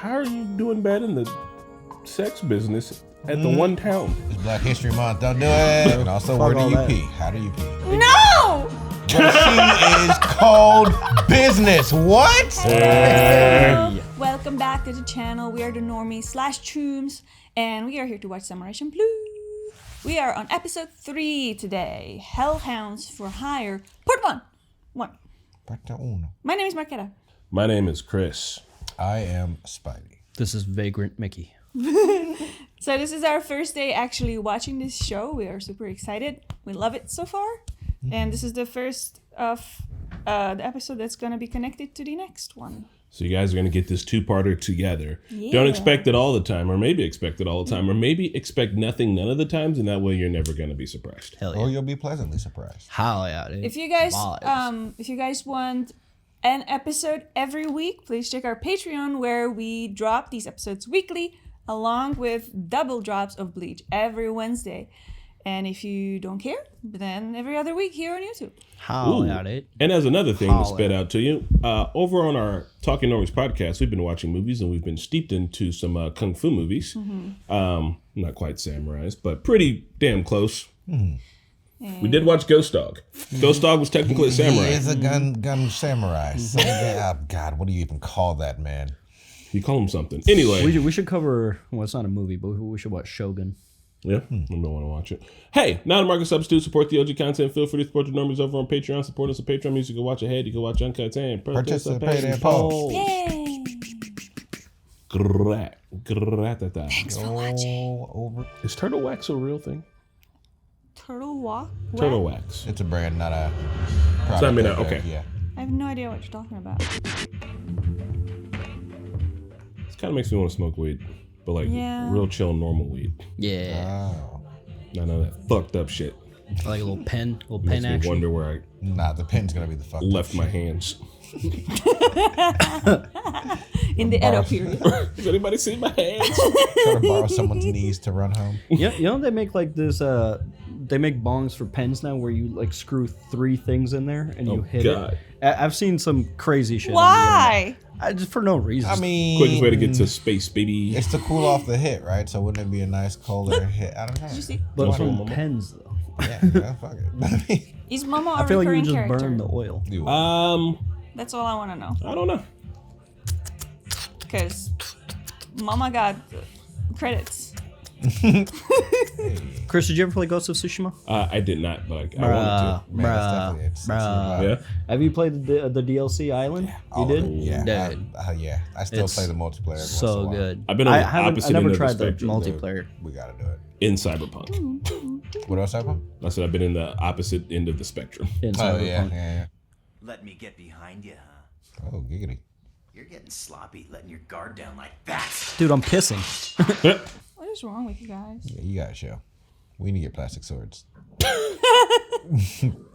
how are you doing bad in the sex business at the one town? It's Black History Month. Don't do it. And also, where do you pee? How do you pee? No! Well, she is cold business. What? Hello. Welcome back to the channel. We are the Normies / Chooms, and we are here to watch Samurai Champloo. We are on episode 3 today. Hellhounds for Hire, part 1. My name is Marquetta. My name is Chris. I am Spidey. This is Vagrant Mickey. So this is our first day actually watching this show. We are super excited. We love it so far. And this is the first of the episode that's going to be connected to the next one. So you guys are going to get this two-parter together. Yeah. Don't expect it all the time, or maybe expect it all the time, or maybe expect nothing none of the times, and that way you're never going to be surprised. Hell yeah. Or you'll be pleasantly surprised. Hell yeah, dude. If you guys want an episode every week, please check our Patreon where we drop these episodes weekly along with double drops of Bleach every Wednesday. And if you don't care, then every other week here on YouTube. Hell yeah, dude. And as another thing to spit out to you, over on our Talking Normies podcast, we've been watching movies and we've been steeped into some kung fu movies. Not quite samurais, but pretty damn close. We did watch Ghost Dog. Ghost Dog was technically a samurai. He is a gun samurai. So, God, what do you even call that, man? You call him something. Anyway. We should cover, well, it's not a movie, but we should watch Shogun. Yeah, I don't want to watch it. Hey, now the market substitute, support the OG content. Feel free to support the Normies over on Patreon. Support us on Patreon Music. You can watch ahead. You can watch Uncut and participate in polls. Yay! Thanks for watching. Is turtle wax a real thing? Turtle walk? Turtle wax. It's a brand, not a product. So I mean, okay. Yeah. I have no idea what you're talking about. This kind of makes me want to smoke weed, but like real chill, normal weed. Yeah. Oh. None of that fucked up shit. Like a little pen Makes me action. wonder where I Nah, the pen's gonna be the fuck left my hands. In the Edo period. Has anybody seen my hands? Try to borrow someone's knees to run home. Yeah, you know they make like this. They make bongs for pens now where you like screw 3 things in there and you hit it. I've seen some crazy shit. Why? Just for no reason. I mean, Quickest way to get to space, baby. it's to cool off the hit, right? So wouldn't it be a nice colder hit? I don't know. Did you see? but from pens though. Yeah, fuck it. Is Mama a I feel like you recurring would just character? burn the oil. That's all I want to know. I don't know. Because Mama got credits. Chris, did you ever play Ghost of Tsushima? I did not, but I wanted to. Man, that's definitely it's Yeah. Have you played the DLC Island? all You of did? it. Yeah. Dude. Yeah. I still It's play the multiplayer. every once in a So while. good. I've been on the I opposite never end of the tried the spectrum, multiplayer. We gotta do it. In Cyberpunk. What else happened? I said I've been in the opposite end of the spectrum. In Oh Cyberpunk. yeah. Let me get behind you, huh? Oh giggity. You're getting sloppy, letting your guard down like that. Dude, I'm pissing. What is wrong with you guys? Yeah, you gotta show. We need to get plastic swords.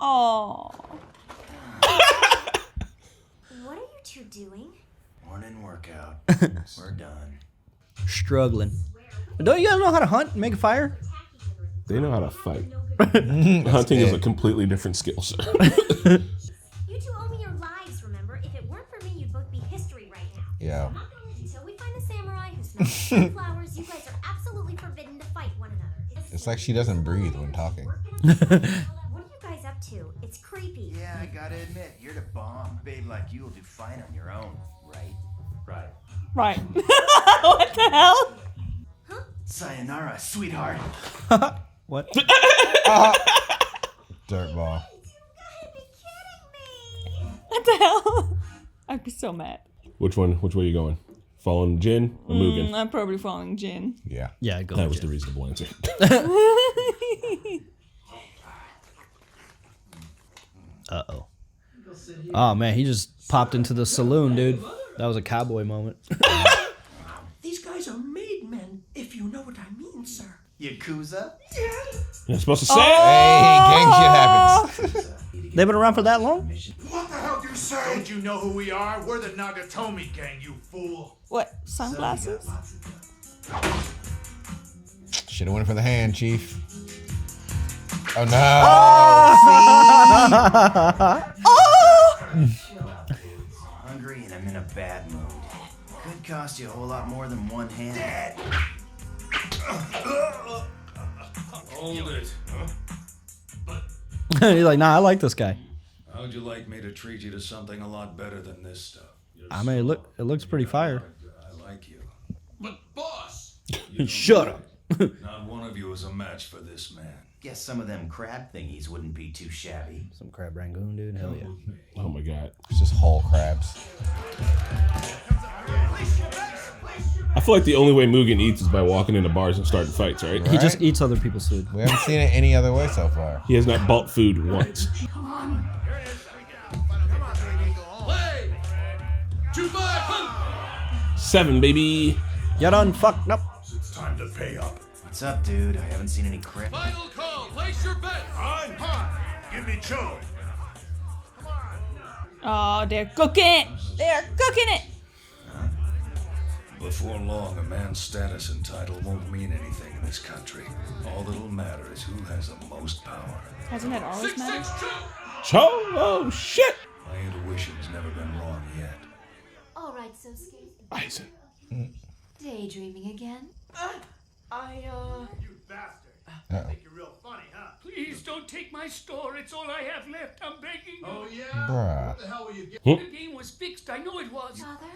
Oh. What are you two doing? Morning workout. We're done. Struggling. Don't you guys know how to hunt and make a fire? They know how to fight. Hunting is a completely different skill, sir. You two owe me your lives, remember? If it weren't for me, you'd both be history right now. Yeah. Until we find a samurai who smells like flowers, you guys are absolutely forbidden to fight one another. It's like she doesn't breathe when talking. What are you guys up to? It's creepy. Yeah, I gotta admit, you're the bomb. Babe like you will do fine on your own, right? Right. Right. What the hell? Sayonara, sweetheart. What? Dirtball. What the hell? I'd be so mad. Which way are you going? Following Jin or Mugen? I'm probably following Jin. Yeah. Yeah, go. That was the reasonable answer. Uh-oh. Oh, man, he just popped into the saloon, dude. That was a cowboy moment. These guys are made men, if you know what I mean, sir. Yakuza? You're supposed to say Hey, gang shit happens. They've been around for that long? What the hell do you say? Don't you know who we are? We're the Nagatomi gang, you fool. What? Sunglasses? Should have went for the hand, Chief. Oh no! Hungry and I'm in a bad mood. Good Could cost you a whole lot more than one hand. Dad! Hold it. He's like, nah, I like this guy. How'd you like me to treat you to something a lot better than this stuff? I mean, it looks pretty fire. I like you. But boss! Shut up. Not one of you is a match for this man. Guess some of them crab thingies wouldn't be too shabby. Some crab rangoon, dude. Hell yeah. Oh my god. It's just whole crabs. I feel like the only way Mugen eats is by walking into bars and starting fights, right? He just eats other people's food. We haven't seen it any other way so far. He has not bought food once. Play! 2-5! 7, baby. You done fucked up. It's time to pay up. What's up, dude? I haven't seen any crab. Final call! Place your bet! I'm hot! Give me Cho! Oh, they're cooking it. They're cooking it. Before long, a man's status and title won't mean anything in this country. All that'll matter is who has the most power. Hasn't it always mattered? 6-6 Cho! Cho! Oh shit! My intuition's never been wrong yet. All right, Sosuke. Bison. Daydreaming again? You bastard! I think you're real funny, huh? Please don't take my store. It's all I have left. I'm begging you. Oh, yeah? Bruh. What the hell were you getting? The game was fixed. I know it was. Father?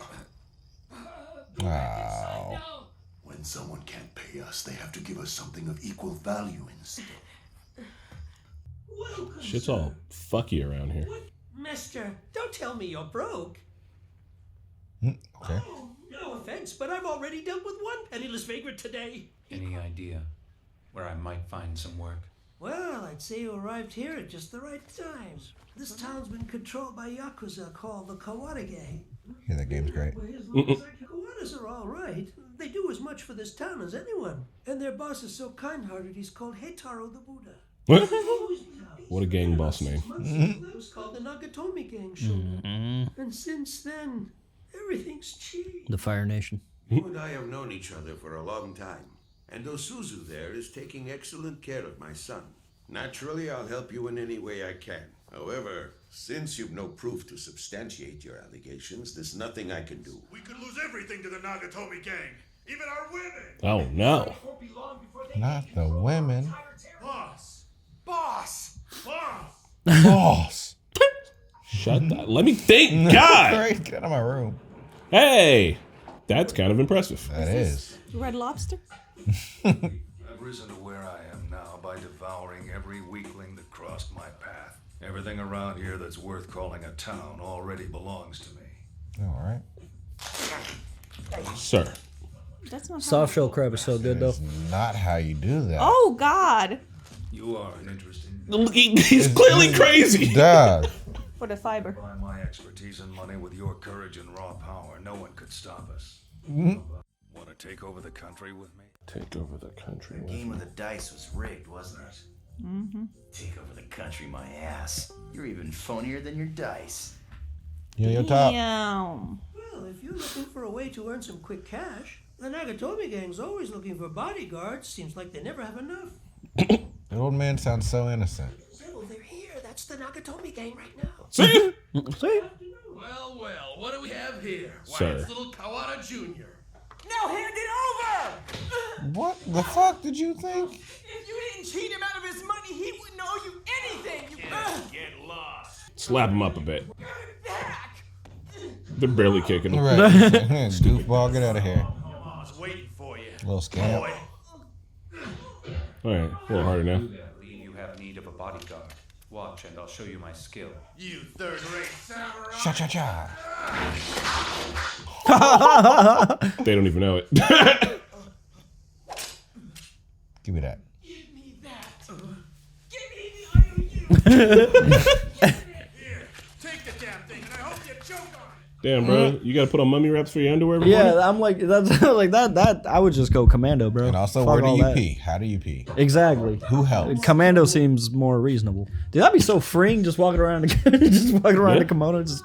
Wow. No. When someone can't pay us, they have to give us something of equal value instead. Shit's all fucky around here. Mister, don't tell me you're broke. Okay. No offense, but I've already dealt with one penniless vagrant today. Any idea where I might find some work? Well, I'd say you arrived here at just the right time. This town's been controlled by Yakuza called the Kawada Gang. Yeah, that game's great. Kawadas are all right. They do as much for this town as anyone. And their boss is so kind-hearted, he's called Heitaro the Buddha. What? What a gang boss name. It was called the Nagatomi Gang show. And since then, everything's changed. The Fire Nation. You and I have known each other for a long time, and Osuzu there is taking excellent care of my son. Naturally, I'll help you in any way I can. However, since you've no proof to substantiate your allegations, there's nothing I can do. We could lose everything to the Nagatomi gang, even our women. Oh no. Not the women. Boss! Boss! Boss! Boss. Shut that. Let me think. God. Great. Get out of my room. Hey. That's kind of impressive. That is. Red Lobster? I've risen to where I am now by devouring every weakling that crossed my path. Everything around here that's worth calling a town already belongs to me. All right. Sir. That's not Soft shell crab is so good, though. That's not how you do that. Oh, God. You are an interesting He's clearly crazy. Duh. For the fiber. By my expertise and money with your courage and raw power, no one could stop us. Mm-hmm. Want to take over the country with me? Take over the country. The game of the dice was rigged, wasn't it? Mm-hmm. Take over the country, my ass. You're even phonier than your dice. Yo, top. Damn. Well, if you're looking for a way to earn some quick cash, the Nagatomi Gang's always looking for bodyguards. Seems like they never have enough. The old man sounds so innocent. Well, they're here. That's the Nagatomi Gang right now. See? See? Well, what do we have here? Why, Sir. it's little Kawada Jr. Now hand it over! What the fuck did you think? If you didn't cheat him out of his money, he wouldn't owe you anything! Get lost. Slap him up a bit. Back! They're barely kicking him. Right. Goofball, get out of here. I was waiting for you. Little scamp. Boy. All right. A little harder now. You have need of a bodyguard. Watch, and I'll show you my skill. You third-rate samurai. Cha-cha-cha. They don't even know it. Give me that. Give me that! Give me the IOU! Here, take the damn thing, and I hope you choke on it. Damn, bro. You got to put on mummy wraps for your underwear every Yeah, morning? I'm like, that's like that. I would just go commando, bro. And also, Fuck where do all you that. pee? How do you pee? Exactly. Who helps? Commando seems more reasonable. Dude, that'd be so freeing, just walking around, Yeah. the kimono. Just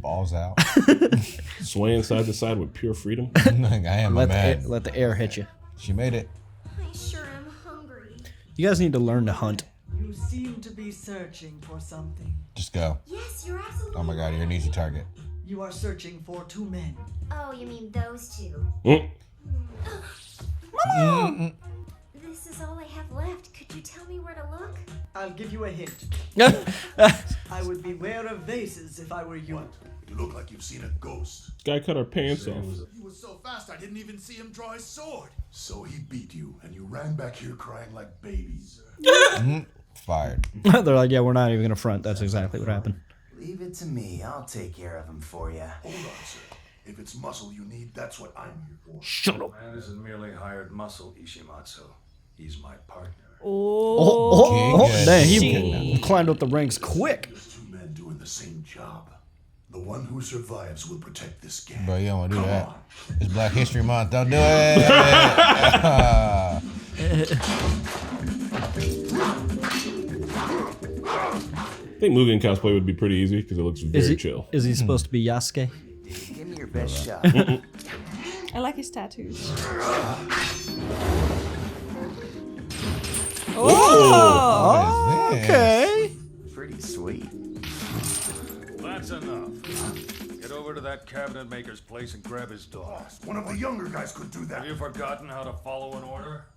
Balls out. Swaying side to side with pure freedom. Like, I am a man. let the air hit you. She made it. I sure am hungry. You guys need to learn to hunt. You seem to be searching for something. Just go. Yes, you're absolutely Oh my god, you're an easy target. You are searching for 2 men. Oh, you mean those two? Mom! This is all I have left. Could you tell me where to look? I'll give you a hint. I would beware of vases if I were you. You look like you've seen a ghost. Guy cut our pants off. He was so fast I didn't even see him draw his sword. So he beat you, and you ran back here crying like babies. Fired. They're like, yeah, we're not even gonna front. That's exactly what happened. Leave it to me. I'll take care of him for you. Hold on, sir. If it's muscle you need, that's what I'm here for. Shut up. Man isn't merely hired muscle, Ishimatsu. He's my partner. Damn, he climbed up the ranks quick. There's 2 men doing the same job. The one who survives will protect this gang. Bro, you don't want to do that. It's Black History Month. Don't do it. I think Mugen cosplay would be pretty easy because it looks very chill. Is he supposed to be Yasuke? Give me your best shot. I like his tattoos. Oh, okay. Pretty sweet. That's enough. Get over to that cabinet maker's place and grab his dog. One of the younger guys could do that. Have you forgotten how to follow an order?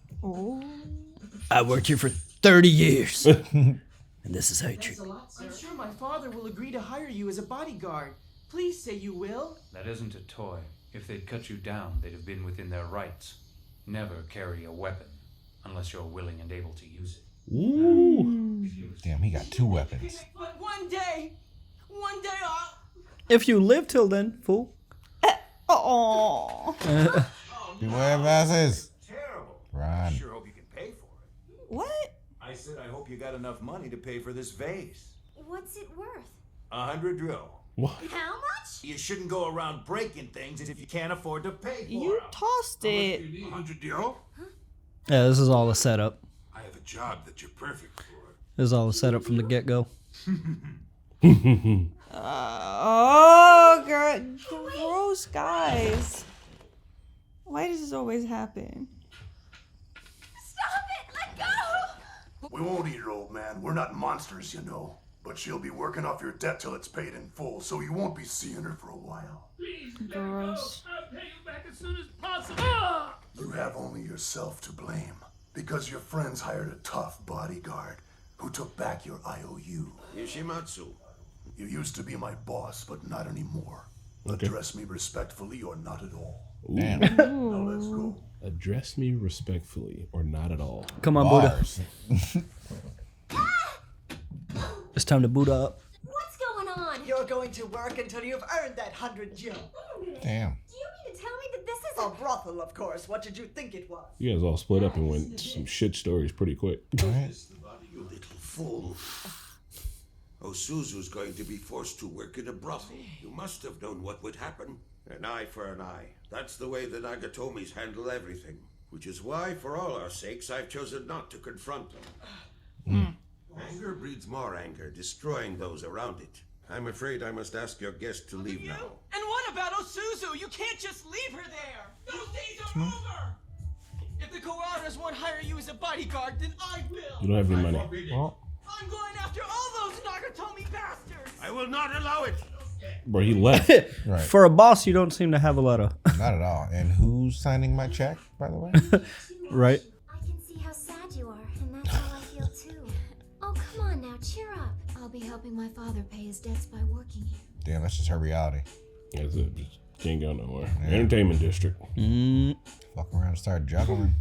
I worked here for 30 years. And this is how you treat me. I'm sure my father will agree to hire you as a bodyguard. Please say you will. That isn't a toy. If they'd cut you down, they'd have been within their rights. Never carry a weapon unless you're willing and able to use it. Ooh. Damn, he got 2 weapons. But one day I'll... If you live till then, fool. Oh. Beware vases. Terrible. Run. Sure hope you can pay for it. What? I said I hope you got enough money to pay for this vase. What's it worth? 100 drill. What? How much? You shouldn't go around breaking things if you can't afford to pay for You them. tossed it. 100 euro? Yeah, this is all a setup. I have a job that you're perfect for. This is all a setup from the get-go. Oh, girl. Gross guys. Why does this always happen? Stop it! Let go! We won't eat her, old man. We're not monsters, you know. But she'll be working off your debt till it's paid in full, so you won't be seeing her for a while. Gross. I'll pay you back as soon as possible. You have only yourself to blame, because your friends hired a tough bodyguard who took back your IOU. Yoshimatsu. You used to be my boss, but not anymore. Okay. Address me respectfully or not at all. Damn. Now let's go. Address me respectfully or not at all. Come on, Buddha. Bars. It's time to boot up. What's going on? You're going to work until you've earned that 100 gil. Damn. Do you mean to tell me that this is A brothel, of course. What did you think it was? You guys all split up and went some shit stories pretty quick. Right. You little fool. Osuzu's going to be forced to work in a brothel. You must have known what would happen. An eye for an eye. That's the way the Nagatomis handle everything. Which is why, for all our sakes, I've chosen not to confront them. Anger breeds more anger, destroying those around it. I'm afraid I must ask your guest to leave now. And what about Osuzu? You can't just leave her there. Those days are over. If the Koaras won't hire you as a bodyguard, then I will. You don't have any money. Well, I'm going after all those Nagatomi bastards. I will not allow it. Bro, he left. right. For a boss, you don't seem to have a lot of... Not at all. And who's signing my check, by the way? Right? I can see how sad you are, and that's how I feel too. Oh, come on now, cheer up. I'll be helping my father pay his debts by working here. Damn, that's just her reality. That's it. Just can't go nowhere. Entertainment district. Fuck around and start juggling.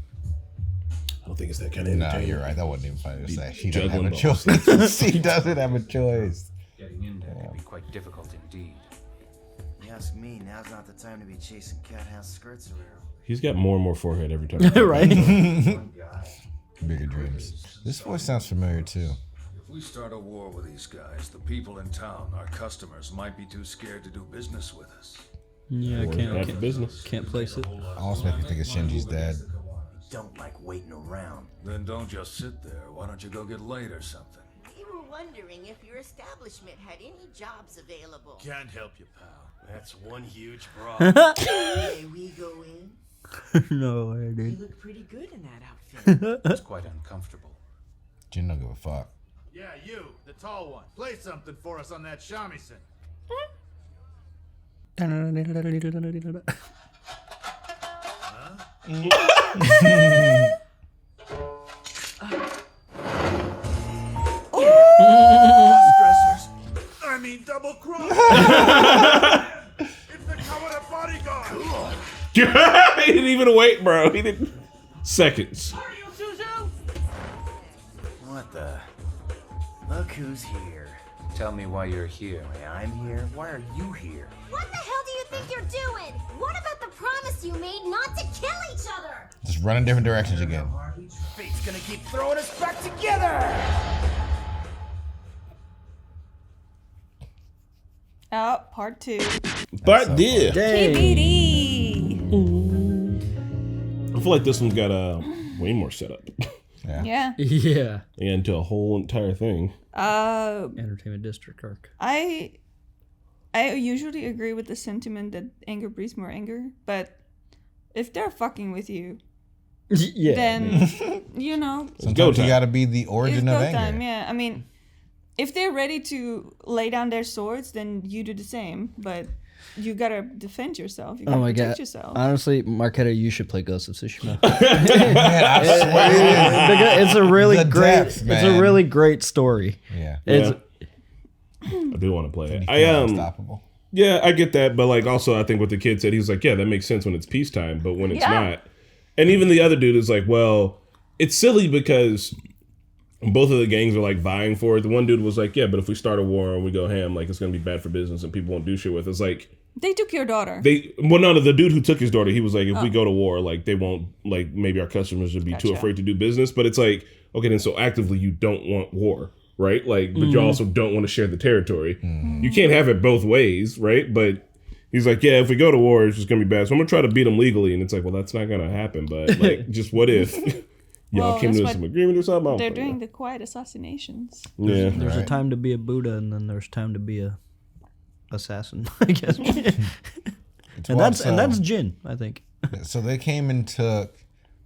I don't think it's that kind of No, entertainment. you're right. That wasn't even funny to say. She doesn't juggling have a balls. choice. She doesn't have a choice. Getting in there can be quite difficult indeed. You ask me, now's not the time to be chasing cat house skirts around. He's got more and more forehead every time. Right? Bigger dreams. This voice sounds familiar too. If we start a war with these guys, the people in town, our customers, might be too scared to do business with us. Yeah, I Bad for can't business. place it. Almost make me think of Shinji's dad. Don't like waiting around. Then don't just sit there. Why don't you go get laid or something? We were wondering if your establishment had any jobs available. Can't help you, pal. That's one huge bra. May we go in? No, I You did. look pretty good in that outfit. It's quite uncomfortable. Jin don't give a fuck. Yeah, you, the tall one. Play something for us on that shamisen. Stressors. I mean, double cross. It's the Kawada bodyguard. He didn't even wait, bro. He didn't. Seconds. What the? Look who's here. Tell me why you're here. Why I'm here? Why are you here? What the hell do you think you're doing? What about the promise you made not to kill each other? Just run in different directions again. Fate's gonna keep throwing us back together. Oh, part 2. But yeah. TBD. I feel like this one's got way more setup. Yeah. And to a whole entire thing. Entertainment District arc. I usually agree with the sentiment that anger breeds more anger, but if they're fucking with you, then you know, sometimes you gotta be the origin of anger. Time, yeah. I mean, if they're ready to lay down their swords, then you do the same, but you gotta defend yourself. You gotta protect yourself. Honestly, Marquetta, you should play Ghost of Tsushima. Man, I swear. It's a really great. Depth, it's a really great story. Yeah. I do want to play it. Unstoppable. Yeah, I get that, but like also I think what the kid said, he's like, yeah, that makes sense when it's peacetime, but when it's not. And even the other dude is like, well, it's silly because both of the gangs are like vying for it. The one dude was like, yeah, but if we start a war and we go ham, like it's gonna be bad for business and people won't do shit with us. Like they took your daughter. The dude who took his daughter, he was like, if we go to war, like they won't, like maybe our customers would be too afraid to do business. But it's like, okay, then so actively you don't want war, right? Like, but you also don't want to share the territory. You can't have it both ways, right? But he's like, yeah, if we go to war, it's just gonna be bad. So I'm gonna try to beat them legally, and it's like, well, that's not gonna happen. But like, just what if y'all came to some agreement or something? They're doing the quiet assassinations. Yeah, there's a time to be a Buddha, and then there's time to be a assassin, I guess. and that's Jin, I think. So they came and took.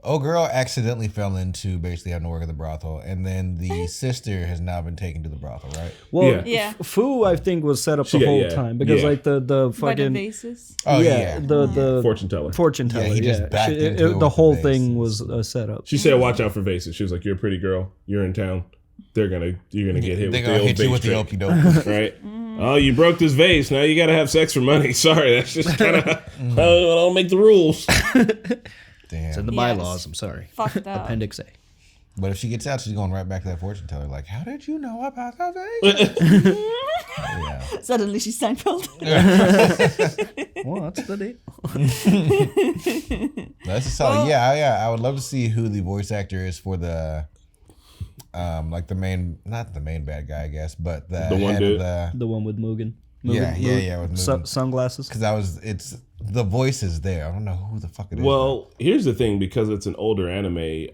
Girl accidentally fell into basically having to work at the brothel, and then the sister has now been taken to the brothel, right? Well, Fu, I think, was set up the whole time because like the fucking by the vases. The fortune teller. Yeah, he just backed into it the whole with thing was set up. She said, "Watch out for vases." She was like, "You're a pretty girl. You're in town. You're gonna get hit. They're with gonna the old hit you with the vase okie trick." dokie, right? Oh, you broke this vase. Now you gotta have sex for money. Sorry, that's just kind of I don't make the rules. Damn. It's in the bylaws. I'm sorry. Fucked up. Appendix A. But if she gets out, she's going right back to that fortune teller. Like, how did you know about that vase? Suddenly she's Seinfeld. Well, that's the deal. That's a solid. Yeah. I would love to see who the voice actor is for the, like the main, not the main bad guy, I guess, but the one head dude. of the one with Mugen. Yeah, with Mugen. Sunglasses. Because it's the voice is there. I don't know who the fuck it is. Well, here's the thing, because it's an older anime.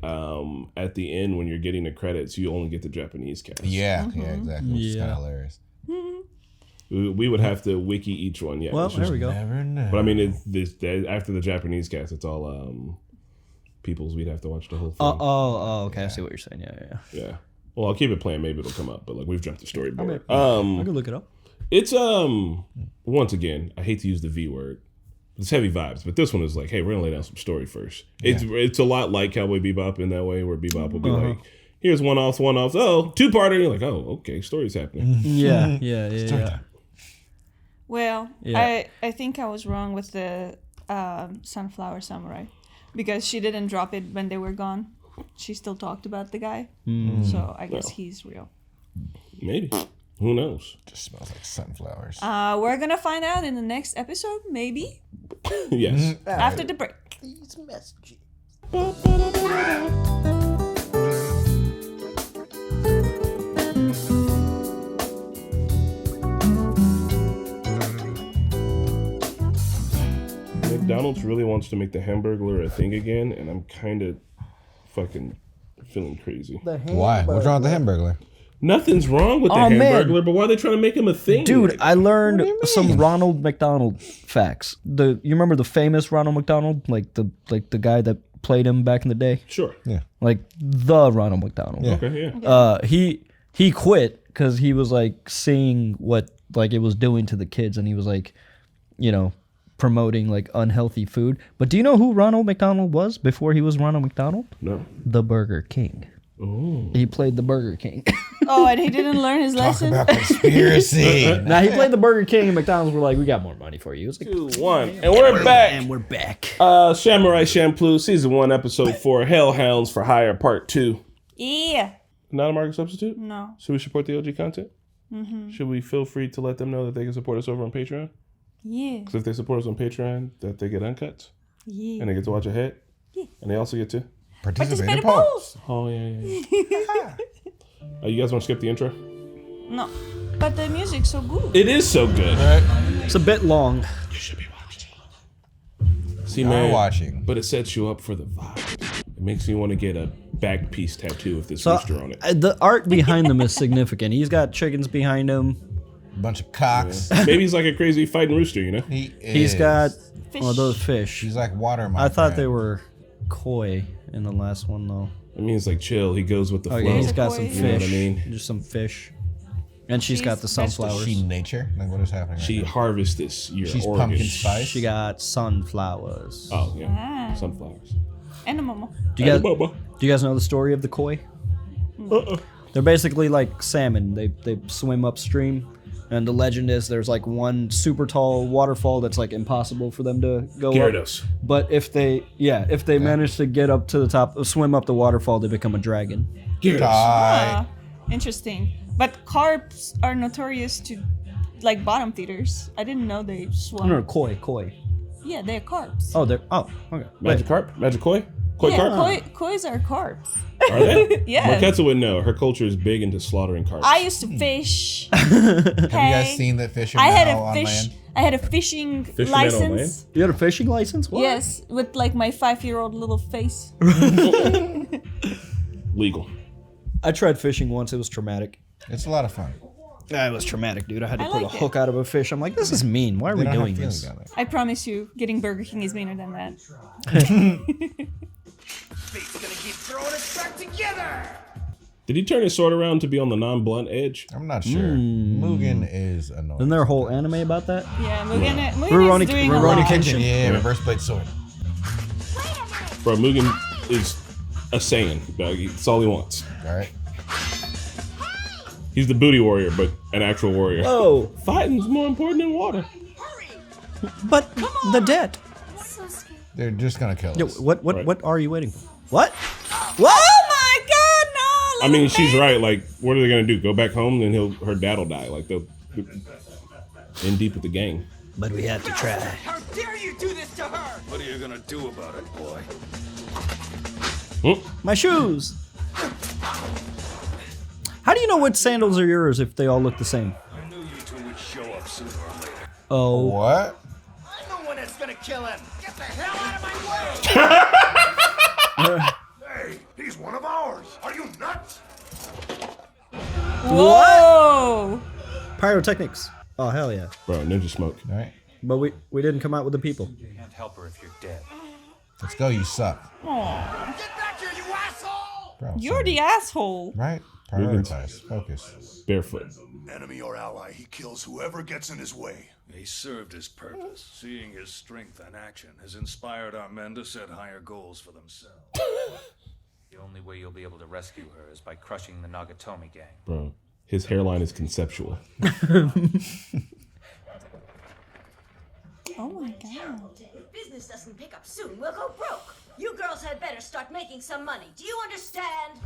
At the end, when you're getting the credits, you only get the Japanese cast. Yeah, exactly. Which is kind of hilarious. We would have to wiki each one. Yeah. Well, there we go. Never know. But I mean, after the Japanese cast, it's all people's. We'd have to watch the whole thing. Okay. I see what you're saying. Yeah. Well, I'll keep it playing. Maybe it'll come up. But like, we've jumped the storyboard. I can look it up. It's once again, I hate to use the V word. It's heavy vibes, but this one is like, hey, we're gonna lay down some story first. Yeah. It's a lot like Cowboy Bebop in that way, where Bebop will be like, here's one-offs. Oh, two-parter. You're like, oh, okay, story's happening. Yeah. Well, I think I was wrong with the Sunflower Samurai because she didn't drop it when they were gone. She still talked about the guy, so I guess he's real. Maybe. Who knows? Just smells like sunflowers. We're gonna find out in the next episode, maybe. Yes. After the break. These messages. McDonald's really wants to make the Hamburglar a thing again, and I'm kind of fucking feeling crazy. Why? What's wrong with the Hamburglar? Nothing's wrong with the Hamburglar, but why are they trying to make him a thing? Dude, I learned some Ronald McDonald facts. You remember the famous Ronald McDonald, like the guy that played him back in the day? Sure. Yeah. Like the Ronald McDonald. Yeah. Okay. Yeah. He quit because he was like seeing what like it was doing to the kids, and he was like, promoting like unhealthy food. But do you know who Ronald McDonald was before he was Ronald McDonald? No. The Burger King. Oh. He played the Burger King. Oh, and he didn't learn his lesson? Talk about conspiracy. Now he played the Burger King, and McDonald's were like, "We got more money for you." It's like 2-1, and we're back. And we're back. Samurai Champloo, season 1, episode 4, Hellhounds for Hire, part 2. Yeah. Not a market substitute? No. Should we support the OG content? Mm-hmm. Should we feel free to let them know that they can support us over on Patreon? Yeah. Because if they support us on Patreon, that they get uncuts. Yeah. And they get to watch ahead. Yeah. And they also get to participate in polls. Oh, yeah. You guys want to skip the intro? No. But the music's so good. It is so good. Right. It's a bit long. You should be watching. See, man, watching. But it sets you up for the vibe. It makes me want to get a back piece tattoo with this rooster on it. The art behind them is significant. He's got chickens behind him. A bunch of cocks. Yeah. Maybe he's like a crazy fighting rooster, you know? He's got those fish. He's like water. I thought they were koi in the last one, though. I mean, it's like chill. He goes with the flow. Yeah, he's got some fish. You know what I mean? Just some fish. And she's got the sunflowers. She nature? Like, what is happening? She harvests this year. She's Oregon. pumpkin spice. She got sunflowers. Oh, yeah. Sunflowers. And a momo. Do you guys know the story of the koi? They're basically like salmon. They swim upstream. And the legend is there's like one super tall waterfall that's like impossible for them to go Gyarados. up. But if they manage to get up to the top, swim up the waterfall, they become a dragon. Ah, interesting. But carps are notorious to like bottom feeders. I didn't know they swam. No, koi. Yeah, they're carps. Okay. Magikarp? Magikoi? Koi yeah, carp? kois are carps. Are they? Yeah. Marquetta would know. Her culture is big into slaughtering carps. I used to fish. Have you guys seen that fish are I had now a on fish. land? I had a fishing Fishing on license. land? You had a fishing license? What? Yes, with like my 5-year-old little face. Legal. I tried fishing once. It was traumatic. It's a lot of fun. Yeah, it was traumatic, dude. I had to pull a like it. hook out of a fish. I'm like, this is mean. Why are we doing this? I promise you, getting Burger King is meaner than that. Fate's gonna keep throwing us back together. Did he turn his sword around to be on the non-blunt edge? I'm not sure. Mugen is annoying. Isn't there a whole anime about that? Yeah, Mugen is Rurouni doing a lot. Kenshin. Yeah, reverse blade sword. Bro, Mugen is a Saiyan. Dog. That's all he wants. All right. He's the booty warrior, but an actual warrior. Oh. Fighting's more important than water. But the debt. They're just gonna kill us. What are you waiting for? What? Oh my God, no! I mean, she's right. Like, what are they gonna do? Go back home, then her dad'll die. Like, they'll in deep with the gang. But we had to try. How dare you do this to her? What are you gonna do about it, boy? My shoes. How do you know which sandals are yours if they all look the same? I knew you two would show up sooner or later. Oh. What? I'm the one that's gonna kill him. Get the hell out of my way! Hey, he's one of ours. Are you nuts? Whoa! Pyrotechnics. Oh, hell yeah. Bro, ninja smoke. All right. But we didn't come out with the people. You can't help her if you're dead. Let's go, you suck. Aw. Get back here, you asshole! Bro, You're the asshole. right? Prioritize. Focus. Barefoot. Enemy or ally, he kills whoever gets in his way. He served his purpose. Seeing his strength in action has inspired our men to set higher goals for themselves. The only way you'll be able to rescue her is by crushing the Nagatomi gang. Bro, his hairline is conceptual. Oh my God. If business doesn't pick up soon, we'll go broke. You girls had better start making some money. Do you understand?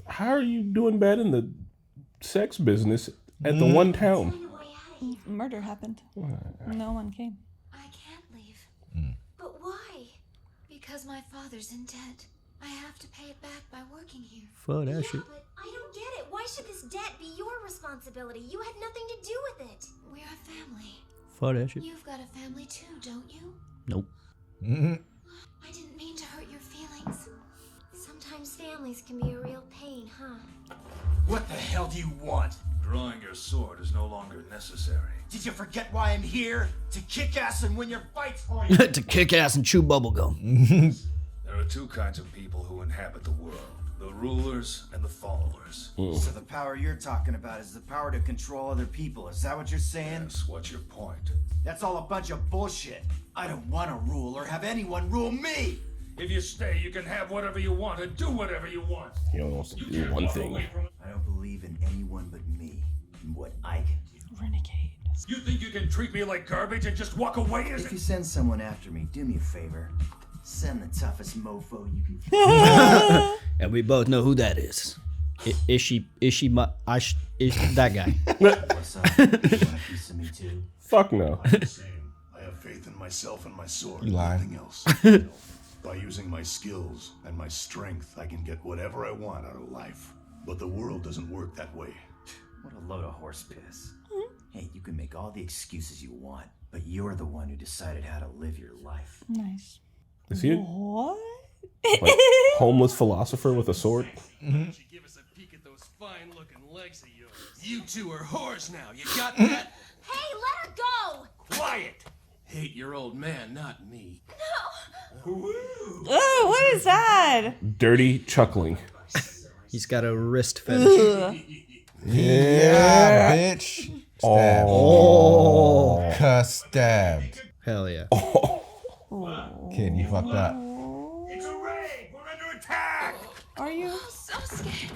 How are you doing bad in the sex business at the one town? Murder happened. No one came. I can't leave. But why? Because my father's in debt. I have to pay it back by working here. Fuck that shit. But I don't get it. Why should this debt be your responsibility? You had nothing to do with it. We're a family. Fuck that shit. You've got a family too, don't you? Nope. I didn't mean to hurt your feelings. Sometimes families can be a real pain, huh? What the hell do you want? Drawing your sword is no longer necessary. Did you forget why I'm here? To kick ass and win your fights for you. To kick ass and chew bubblegum. There are two kinds of people who inhabit the world. The rulers and the followers. So the power you're talking about is the power to control other people. Is that what you're saying? Yes, what's your point? That's all a bunch of bullshit. I don't want to rule or have anyone rule me. If you stay, you can have whatever you want and do whatever you want. He only wants to do one thing. I don't believe in anyone but me and what I can do. Renegade. You think you can treat me like garbage and just walk away? If you send someone after me, do me a favor. Send the toughest mofo you can. And we both know who that is. Is that guy? What's up? You want a piece of me too? Fuck no. I'm the same. I have faith in myself and my sword. You lying. Nothing else. By using my skills and my strength, I can get whatever I want out of life. But the world doesn't work that way. What a load of horse piss. Hey, you can make all the excuses you want, but you're the one who decided how to live your life. Nice. Is he a What? like, homeless philosopher with a sword? Mm-hmm. Give us a peek at those fine-looking legs of yours. You two are whores now. You got that? Hey, let her go! Quiet. Hate your old man, not me. Oh, what is that? Dirty chuckling. He's got a wrist fetish. Ugh. Yeah, bitch. Stabbed. Oh. Cuss stabbed. Hell yeah. Kid, you fucked up. It's a raid! We're under attack! Are you? So scared.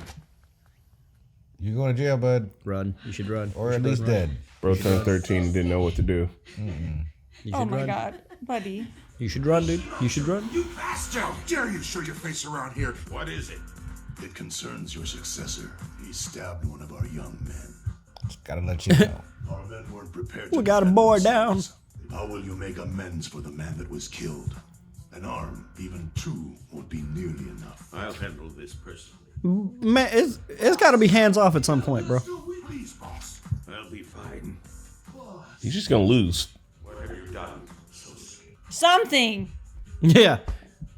You going to jail, bud. Run. You should run. Or at least dead. Bro turned 13 and didn't know what to do. You Oh should my run. god, buddy. You should run, dude. You should run. You bastard! How dare you show your face around here? What is it? It concerns your successor. He stabbed one of our young men. Just gotta let you know. Our men weren't prepared We to got a defend boy themselves. down. How will you make amends for the man that was killed? An arm, even two, won't be nearly enough. I'll handle this personally. Man, it's got to be hands off at some point, bro. Please, boss. I'll be fine. He's just gonna lose. What have you done? Something. Yeah.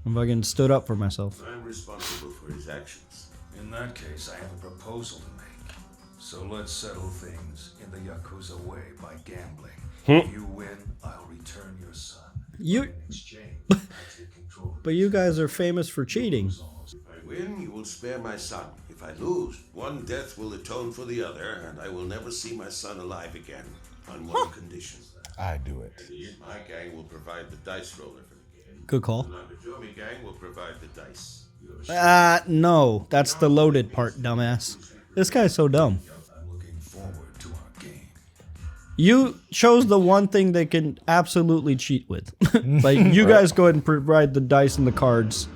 I fucking stood up for myself. I'm responsible for his actions. In that case, I have a proposal to make. So let's settle things in the Yakuza way by gambling. If you win, I'll return your son. You. In exchange, I take control. But you guys are famous for cheating. If I win, you will spare my son. If I lose, one death will atone for the other, and I will never see my son alive again. On one condition. I do it. My gang will provide the dice roller for the game. Good call. The Nakatomi gang will provide the dice. You have a No. That's the loaded part, dumbass. This guy's so dumb. I'm looking forward to our game. You chose the one thing they can absolutely cheat with. Like, you guys go ahead and provide the dice and the cards.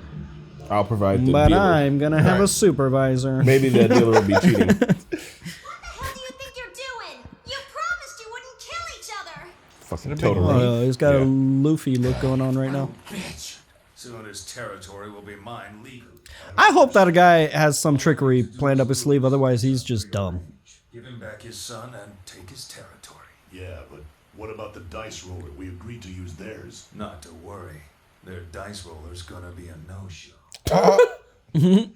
I'll provide the But dealer. I'm going to have a supervisor. Maybe the dealer will be cheating. What the hell do you think you're doing? You promised you wouldn't kill each other. Fucking totally. Oh, he's got a Luffy look going on right now. Bitch! Soon his territory will be mine legally. I hope that a guy has some trickery planned up his sleeve, otherwise he's just dumb. Give him back his son and take his territory. Yeah, but what about the dice roller? We agreed to use theirs. Not to worry. Their dice roller's gonna be a no-show.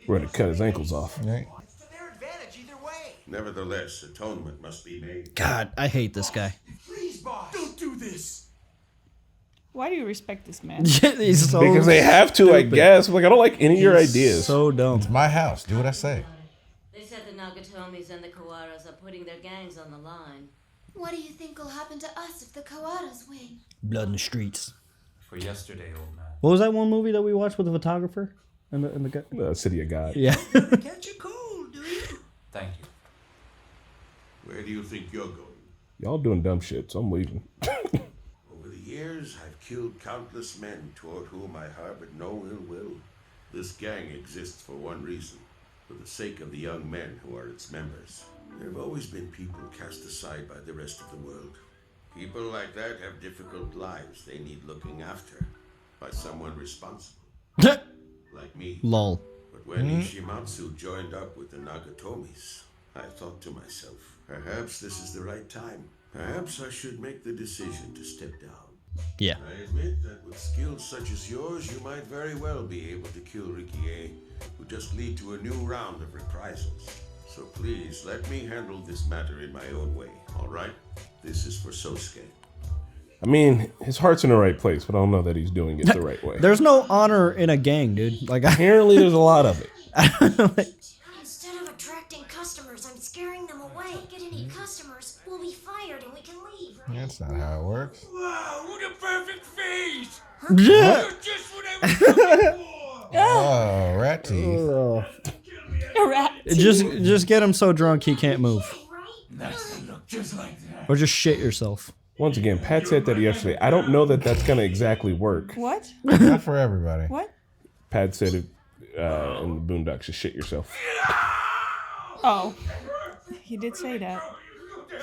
We're gonna cut his ankles off. Right. It's to their advantage either way. Nevertheless, atonement must be made. God, I hate this guy. Please, boss. Don't do this. Why do you respect this man? He's so Because they have to, I stupid. guess. Like, I don't like any of your ideas. So dumb. It's my house. Do what I say. They said the Nagatomis and the Kawaras are putting their gangs on the line. What do you think will happen to us if the Kawaras win? Blood in the streets. For yesterday, old man. What was that one movie that we watched with the photographer? And the guy? The City of God. Yeah. Catch a cold, do you? Thank you. Where do you think you're going? Y'all doing dumb shit, so I'm leaving. Over the years, I've killed countless men toward whom I harbored no ill will. This gang exists for one reason, for the sake of the young men who are its members. There have always been people cast aside by the rest of the world. People like that have difficult lives they need looking after by someone responsible. Like me. Lol. But when Ishimatsu joined up with the Nagatomis, I thought to myself, perhaps this is the right time. Perhaps I should make the decision to step down. Yeah. I admit that with skills such as yours, you might very well be able to kill Rikie, who just lead to a new round of reprisals. So please, let me handle this matter in my own way, all right? This is for Sosuke. I mean, his heart's in the right place, but I don't know that he's doing it the right way. There's no honor in a gang, dude. Like, Apparently, there's a lot of it. Instead of attracting customers, I'm scaring them away. Don't get any customers, we'll be fired and we can leave. That's not how it works. Wow, what a perfect face! Yeah. You're just what I was looking for! Oh, rat teeth. A rat. Just get him so drunk he can't move. Nice to look just like that. Or just shit yourself. Once again, Pat said that yesterday. I don't know that that's gonna exactly work. What? Not for everybody. What? Pat said it in the Boondocks, just shit yourself. Oh. He did say that.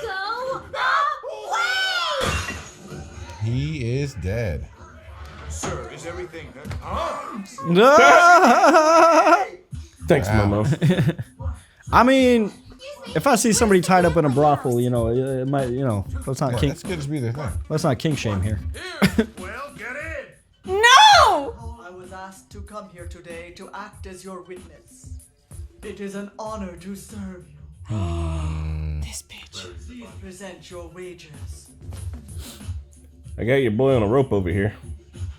Go away! He is dead. Sir, is everything... Huh? Thanks, Momo. I mean, if I see somebody tied up in a brothel, you know, it might, you know, let's not kink. That's good to be their thing. Let's not kink shame here. Well, get in! No! I was asked to come here today to act as your witness. It is an honor to serve you. This bitch. Please present your wages. I got your boy on a rope over here.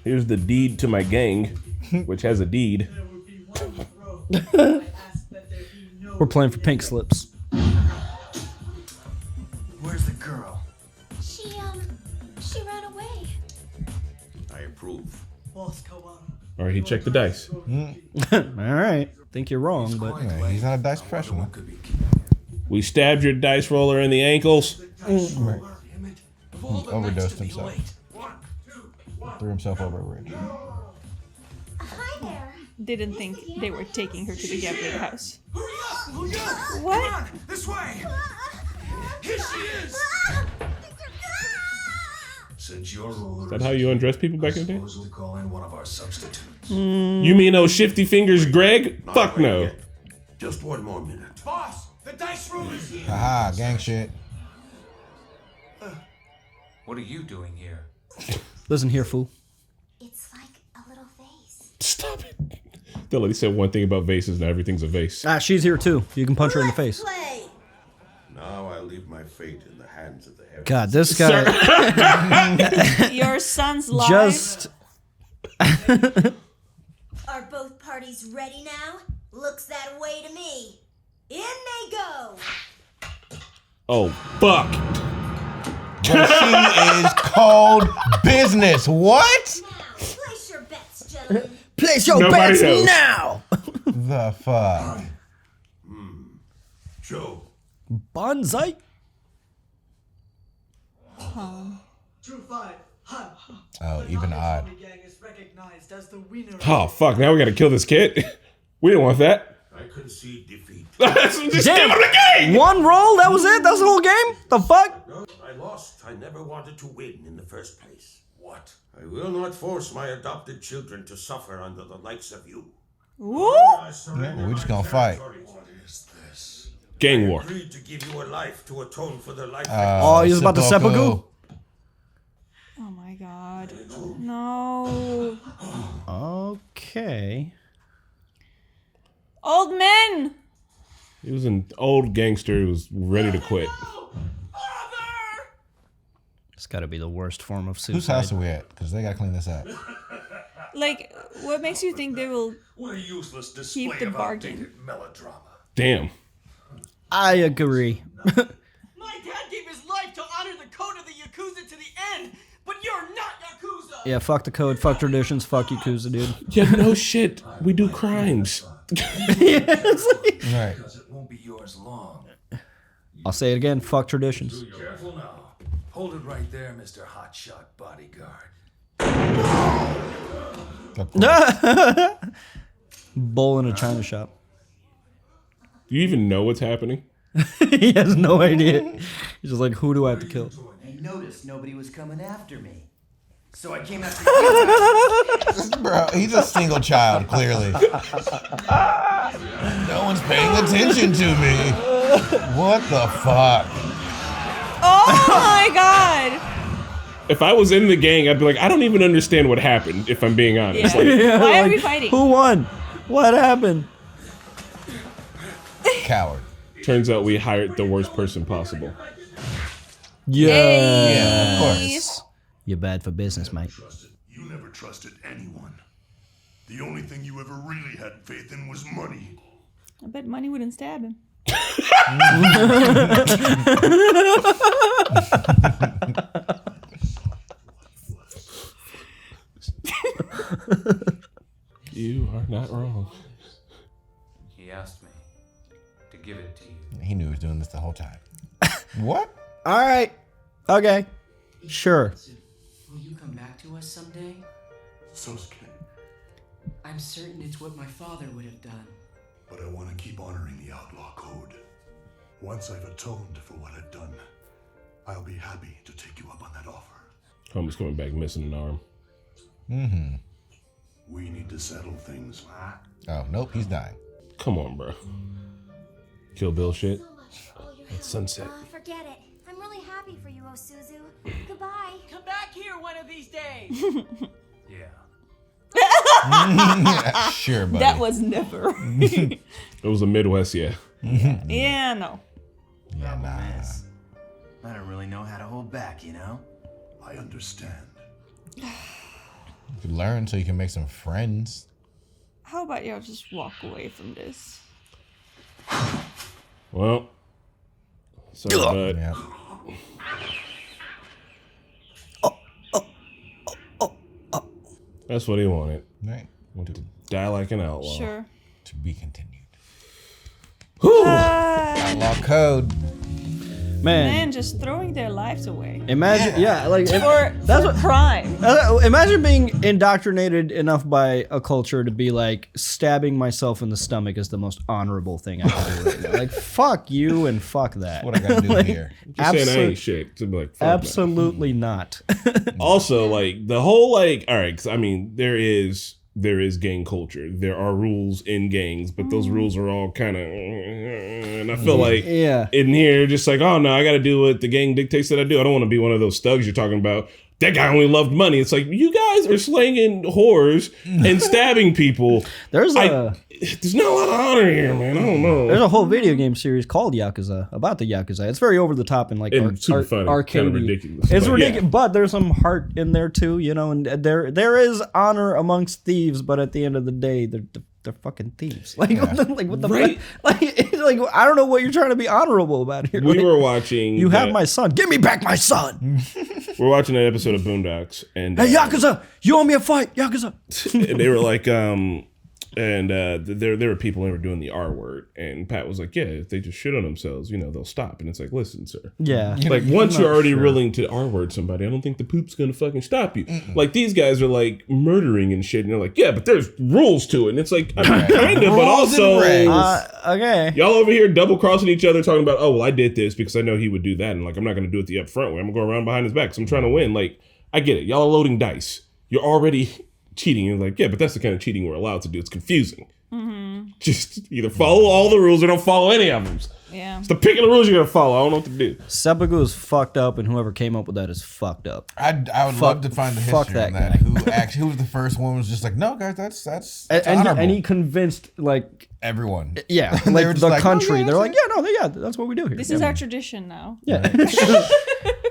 Here's the deed to my gang, which has a deed. We're playing for pink slips. Where's the girl? She ran away. I approve. Boss Kawara. All right, he checked the dice. All right. Think you're wrong, but Yeah, he's not a dice professional. We stabbed your dice roller in the ankles. Right. He overdosed himself. Threw himself over a bridge. Hi there. Didn't think they were taking her to the gambling house. What? This way! Here she is! Since your rule Is that how you undress people back in the day? we'll call in one of our substitutes. You mean those shifty fingers, Greg? Fuck no. Just one more minute. Boss, the dice room is here! Haha, gang shit. What are you doing here? listen here, fool. It's like a little vase. Stop it. Dylan, he said one thing about vases, now everything's a vase. Ah, she's here too. You can punch her in the face. Play. Now I leave my fate in the hands of the heavens. God, this guy. Your son's life. Just. Are both parties ready now? Looks that way to me. In they go. Oh, fuck. But she is cold business. What? Now, place your bets, gentlemen. Place your Nobody bets knows. now. The fuck? Joe. Bonsai. True fight. Hunt. Oh, even odd. The gang is recognized as the winner. Oh, fuck. Now we gotta kill this kid. We didn't want that. I concede defeat. Just give Damn. him the game! One roll? That was it? That was the whole game? The fuck? No, I lost. I never wanted to win in the first place. What? I will not force my adopted children to suffer under the likes of you. Woo! Yeah, we're just gonna fight. What is this? Gang I war. agreed to give you a life to atone for the life Oh, he's about to seppuku? Oh my god. No. Okay. Old men! He was an old gangster who was ready to quit. It's gotta be the worst form of suicide. Whose house are we at? Because they gotta clean this up. Like, what makes you think they will What a useless display keep the of bargain? outdated melodrama. Damn. I agree. My dad gave his life to honor the code of the Yakuza to the end, but you're not Yakuza! Yeah, fuck the code, fuck traditions, fuck Yakuza, dude. Yeah, no shit. We do crimes. Right. Because it won't be yours long. I'll say it again, fuck traditions. Careful now. Hold it right there, Mr. Hotshot Bodyguard. Bowl in a china shop. Do you even know what's happening? He has no idea. He's just like, who do I have to kill? I noticed nobody was coming after me. So I came after you. Bro, he's a single child, clearly. No one's paying attention to me. What the fuck? Oh my god! If I was in the gang, I'd be like, I don't even understand what happened, if I'm being honest. Yeah. Like, Why are Like, we fighting? Who won? What happened? Coward. turns out we hired the worst person possible. Yeah, of course. You're bad for business, mate. You never trusted anyone. The only thing you ever really had faith in was money. I bet money wouldn't stab him. You are not wrong. He asked me to give it to you. He knew he was doing this the whole time. What? All right. Okay. Sure. Will you come back to us someday? Sosuke. I'm certain it's what my father would have done. But I want to keep honoring the outlaw code. Once I've atoned for what I've done, I'll be happy to take you up on that offer. Homie's coming back missing an arm. Mm-hmm. We need to settle things. Oh, nope, he's dying. Come on, bro. Kill Bill shit. It's sunset. Forget it. I'm really happy for you, Osuzu. Goodbye. Come back here one of these days. Sure, buddy. That was never. It was a Midwest, yeah. Yeah, no. Yeah, nah. I don't really know how to hold back, you know? I understand. You could learn so you can make some friends. How about y'all just walk away from this? Well, sorry, bud. Yeah. That's what he wanted. Right. Wanted to die like an outlaw. Sure. To be continued. Outlaw code. Man, just throwing their lives away. Imagine, yeah, like for crime. Imagine being indoctrinated enough by a culture to be like, stabbing myself in the stomach is the most honorable thing I can do right now. Like, fuck you and fuck that. That's what I gotta do here. Just saying I ain't shit. To be like, fuck absolutely not. Also, like the whole like, all right, because I mean, there is gang culture. There are rules in gangs, but those rules are all kind of, and I feel like in here, just like, oh no, I got to do what the gang dictates that I do. I don't want to be one of those thugs you're talking about. That guy only loved money. It's like, you guys are slanging whores and stabbing people. There's not a lot of honor here, man. I don't know. There's a whole video game series called Yakuza, about the Yakuza. It's very over the top and like super funny, arcade. kind of ridiculous. It's but ridiculous, yeah. but there's some heart in there too, you know. And there is honor amongst thieves, but at the end of the day, they're fucking thieves. Like, what the Right. fuck? Like I don't know what you're trying to be honorable about here. We Like, were watching. You have my son. Give me back my son. We're watching an episode of Boondocks, and Hey Yakuza, you owe me a fight, Yakuza. and they were like, there were people who were doing the R word, and Pat was like, yeah, if they just shit on themselves, you know, they'll stop. And it's like, listen, sir. Yeah. Like, I'm once not you're already sure. willing to R word somebody, I don't think the poop's gonna fucking stop you. Like, these guys are like murdering and shit, and they're like, yeah, but there's rules to it. And it's like, I mean, kind of, but also, okay. y'all over here double crossing each other, talking about, oh, well, I did this because I know he would do that, and like, I'm not gonna do it the upfront way. I'm gonna go around behind his back because I'm trying to win. Like, I get it. Y'all are loading dice. You're already cheating. You're like, yeah, but that's the kind of cheating we're allowed to do. It's confusing. Just either follow all the rules or don't follow any of them. Yeah. It's the picking the rules you're gonna follow. I don't know what to do. Seppuku is fucked up, and whoever came up with that is fucked up. I would love to find the fuck history on that. Who was the first one? Was just like, no, guys, that's honorable. And he convinced like everyone. Yeah, They like were just the like, country. "Oh, yeah, They're like, yeah, that's what we do here. This Yeah. is our tradition now. Yeah.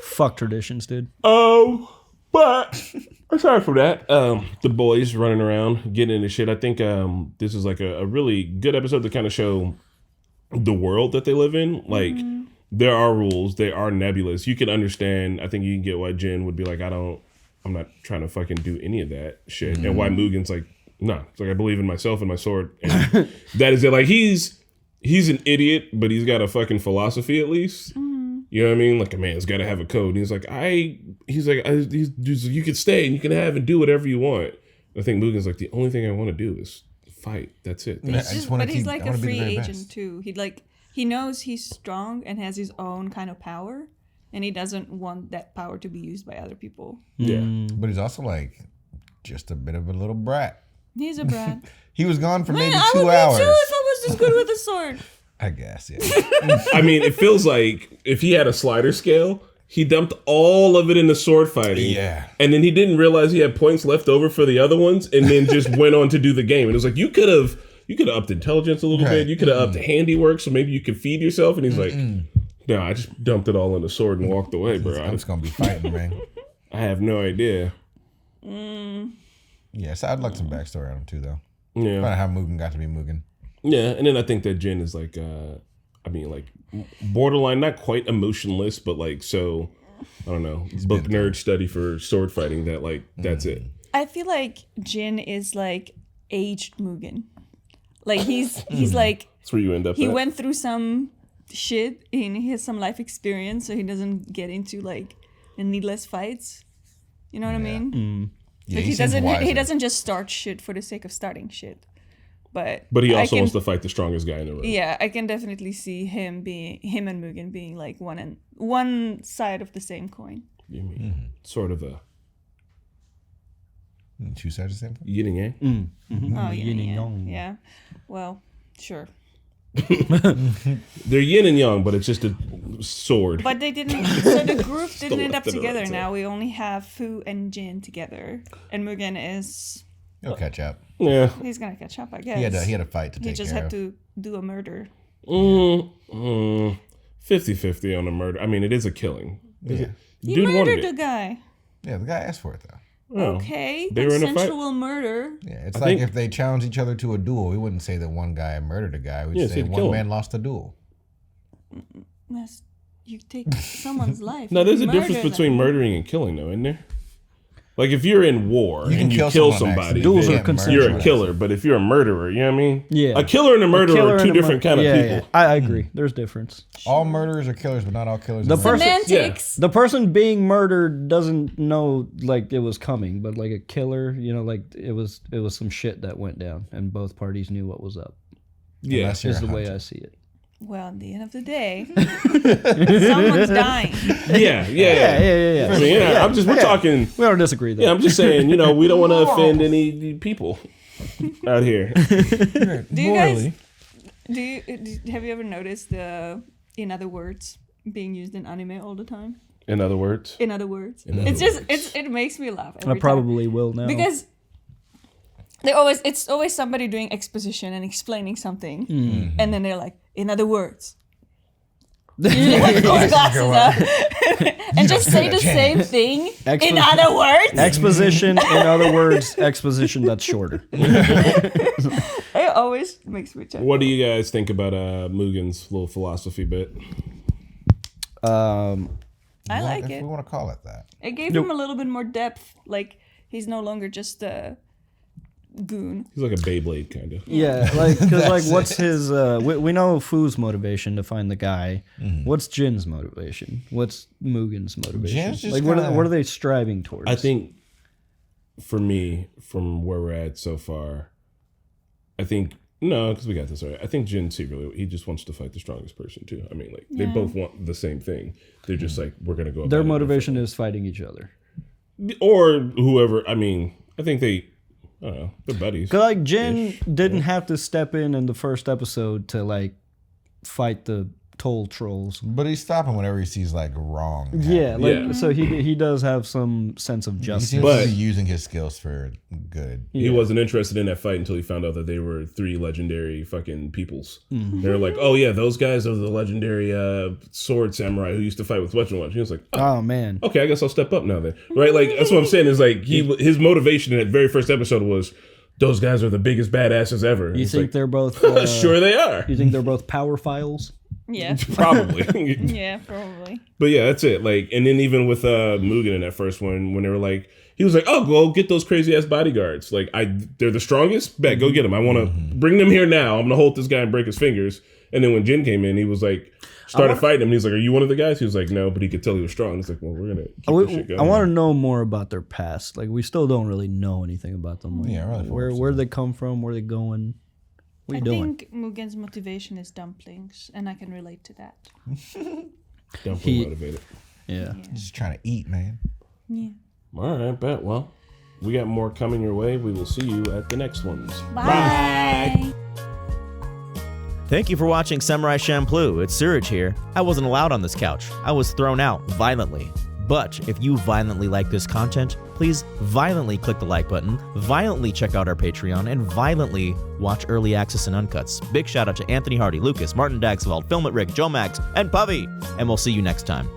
Fuck traditions, dude. Oh, but aside from that, the boys running around getting into shit. I think this is like a really good episode to kind of show the world that they live in. Like, there are rules, they are nebulous. You can understand. I think you can get why Jin would be like, I'm not trying to fucking do any of that shit, and why Mugen's like, no, it's like, I believe in myself and my sword, and that is it. Like, he's an idiot, but he's got a fucking philosophy at least. You know what I mean? Like, a man's got to have a code. And he's like, you can stay and you can have and do whatever you want. I think Mugen's like, the only thing I want to do is fight. That's it. But he's like a free agent too. He knows he's strong and has his own kind of power, and he doesn't want that power to be used by other people. Yeah. But he's also like just a bit of a little brat. He's a brat. He was gone for maybe I 2 would hours. be too if I was this good with a sword. I guess, yeah. I mean, it feels like if he had a slider scale, he dumped all of it into sword fighting. Yeah. And then he didn't realize he had points left over for the other ones, and then just went on to do the game. And it was like, you could have upped intelligence a little bit. You could have upped handiwork, so maybe you could feed yourself. And he's like, no, I just dumped it all into sword and walked away, bro. I'm just gonna be fighting, man. I have no idea. Yes, I'd like some backstory on him too, though. Yeah. Find out how Mugen got to be Mugen. Yeah, and then I think that Jin is like, borderline, not quite emotionless, but like, so, I don't know, book nerd study for sword fighting that, like, that's it. I feel like Jin is like aged Mugen. Like he's like That's where you end up. he went through some shit and he has some life experience, so he doesn't get into like needless fights. You know what I mean? Yeah, Like he doesn't just start shit for the sake of starting shit. But he also wants to fight the strongest guy in the room. Yeah, I can definitely see him and Mugen being like one side of the same coin. You mean sort of a two sides of the same coin? Yin and yang? Oh, yin and yang. Yeah. Well, sure. They're yin and yang, but it's just a sword. But they didn't. So the group didn't end up left and together. right, Now we only have Fu and Jin together, and Mugen is. He'll catch up. Yeah. He's gonna catch up, I guess. He had a fight to take care of. He just had to do a murder. 50-50 on the murder. I mean, it is a killing. Yeah. He Dude wanted murdered it. the guy. Yeah, the guy asked for it though. Oh, Okay, they were in a fight. consensual murder. Yeah, it's like if they challenge each other to a duel, we wouldn't say that one guy murdered a guy. We'd say one man lost a duel. You take someone's life. No, there's a murder difference them. between murdering and killing, though, isn't there? Like if you're in war You can and you kill kill someone somebody, Duels then are consensual. you're a killer. But if you're a murderer, you know what I mean? Yeah. A killer and a murderer are two different kind of people. Yeah. I agree. There's difference. All murderers are killers, but not all killers. The are murderers. Semantics. The person being murdered doesn't know like it was coming, but like a killer, you know, like it was some shit that went down, and both parties knew what was up. Yeah, is the way I see it. Well, at the end of the day, someone's dying. Yeah. I mean, we're talking. We don't disagree though. Yeah, I'm just saying, we don't want to offend any people out here. Do you guys? Have you ever noticed the "in other words" being used in anime all the time? In other words. It makes me laugh. I probably will now because it's always somebody doing exposition and explaining something, and then they're like, in other words. Usually put those glasses up and just say the same thing in other words. Exposition, in other words, exposition that's shorter. It always makes me chuckle. What do you guys think about Mugen's little philosophy bit? I like if it. we want to call it that. It gave him a little bit more depth. Like he's no longer just a goon. He's like a Beyblade kind of. Yeah, because what's his? We know Fu's motivation to find the guy. What's Jin's motivation? What's Mugen's motivation? Jin's just Like what are they striving towards? I think, for me, from where we're at so far, because we got this right. I think Jin secretly he just wants to fight the strongest person too. I mean, like they both want the same thing. They're just like we're gonna go. Their motivation is fighting each other, or whoever. I mean, I think they. I don't know. They're buddies. Cause like Jin didn't have to step in the first episode to like fight the toll trolls, but he's stopping whenever he sees like wrong. Yeah, so he does have some sense of justice. He seems to be using his skills for good. He wasn't interested in that fight until he found out that they were 3 legendary fucking peoples. They were like, oh yeah, those guys are the legendary sword samurai who used to fight with such and such. He was like, oh man, okay, I guess I'll step up now then. Right? Like that's what I'm saying is like his motivation in that very first episode was those guys are the biggest badasses ever. You think they're both? Sure they are. You think they're both power files? Yeah, probably. Yeah, probably. But yeah, that's it. Like, and then even with Mugen in that first one, when they were like, he was like, "Oh, go get those crazy ass bodyguards. Like, they're the strongest. Bet, go get them. I want to bring them here now. I'm gonna hold this guy and break his fingers." And then when Jin came in, he was like, started fighting him. And he's like, "Are you one of the guys?" He was like, "No," but he could tell he was strong. He's like, "Well, we're gonna keep this shit going." I want to know more about their past. Like, we still don't really know anything about them. Like, where they come from, where they going. What are you doing? I think Mugen's motivation is dumplings, and I can relate to that. Dumpling motivated. Yeah. He's just trying to eat, man. Yeah. All right, bet. Well, we got more coming your way. We will see you at the next ones. Bye. Thank you for watching Samurai Champloo. It's Suraj here. I wasn't allowed on this couch. I was thrown out violently. But if you violently like this content, please violently click the like button, violently check out our Patreon, and violently watch Early Access and Uncuts. Big shout out to Anthony Hardy, Lucas, Martin Dagsvald, Film at Rick, Joe Max, and Puffy. And we'll see you next time.